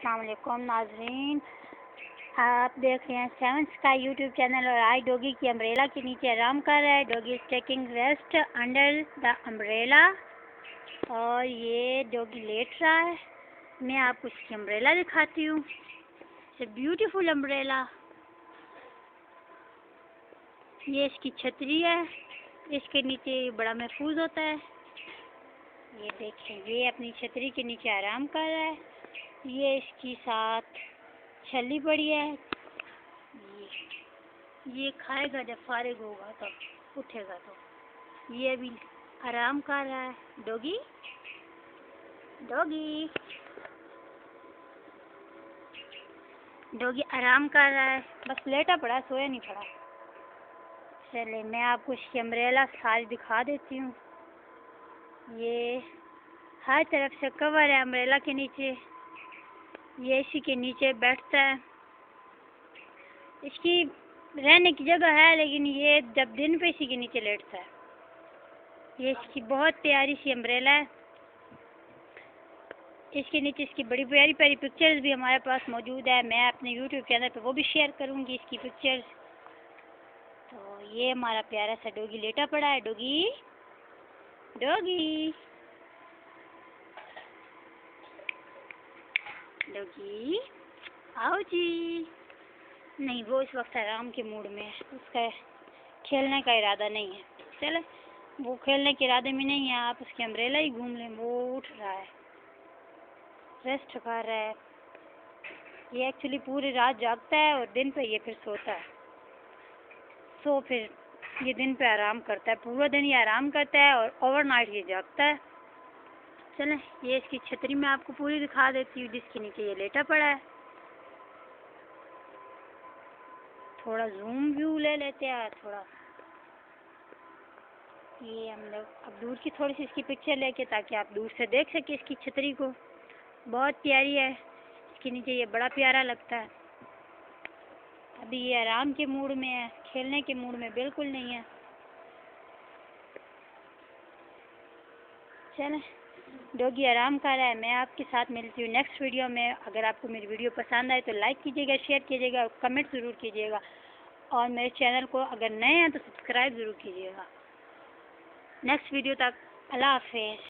अस्सलाम वालेकुम नाज़रीन, आप देख रहे हैं सेवन स्काई यूट्यूब चैनल। और आई डॉगी की अम्ब्रेला के नीचे आराम कर रहा है। Doggy is taking rest under the umbrella और ये डॉगी लेट रहा है। मैं आपको इसकी अम्ब्रेला दिखाती हूँ। It's beautiful umbrella. ये इसकी छतरी है, इसके नीचे बड़ा महफूज होता है। ये देखें, ये अपनी छतरी के नीचे आराम कर रहा है। ये इसकी साथ छली पड़ी है। ये खाएगा जब फारिग होगा तब उठेगा। तो ये अभी आराम कर रहा है। डॉगी डॉगी डॉगी आराम कर रहा है, बस लेटा पड़ा, सोया नहीं पड़ा। चले मैं आपको इसकी अम्ब्रेला सारी दिखा देती हूँ। ये हर तरफ से कवर है अम्ब्रेला के नीचे। ये इसी के नीचे बैठता है। इसकी रहने की जगह है, लेकिन ये जब दिन पे इसी के नीचे लेटता है। ये इसकी बहुत प्यारी सी अम्ब्रेला है। इसके नीचे इसकी बड़ी प्यारी प्यारी पिक्चर्स भी हमारे पास मौजूद है। मैं अपने यूट्यूब चैनल पे वो भी शेयर करूँगी इसकी पिक्चर्स। तो ये हमारा प्यारा सा डॉगी लेटा पड़ा है। डॉगी डॉगी डॉगी आओ जी। नहीं, वो इस वक्त आराम के मूड में है। उसका खेलने का इरादा नहीं है। चले, वो खेलने के इरादे में नहीं है, आप उसकी अम्ब्रेला ही घूम लें। वो उठ रहा है, रेस्ट कर रहा है। ये एक्चुअली पूरी रात जागता है और दिन पे ये फिर सोता है। फिर ये दिन पे आराम करता है, पूरा दिन ये आराम करता है और ओवरनाइट ये जागता है। चलें, ये इसकी छतरी मैं आपको पूरी दिखा देती हूँ, जिसके नीचे ये लेटा पड़ा है। थोड़ा जूम व्यू ले लेते हैं। थोड़ा ये हम लोग अब दूर की थोड़ी सी इसकी पिक्चर लेके, ताकि आप दूर से देख सके इसकी छतरी को। बहुत प्यारी है। इसके नीचे ये बड़ा प्यारा लगता है। अभी ये आराम के मूड में है, खेलने के मूड में बिल्कुल नहीं है। चलें, डॉगी आराम कर रहा है। मैं आपके साथ मिलती हूँ नेक्स्ट वीडियो में। अगर आपको मेरी वीडियो पसंद आए तो लाइक कीजिएगा, शेयर कीजिएगा और कमेंट ज़रूर कीजिएगा। और मेरे चैनल को अगर नए हैं तो सब्सक्राइब ज़रूर कीजिएगा। नेक्स्ट वीडियो तक अल्लाह हाफ़िज़।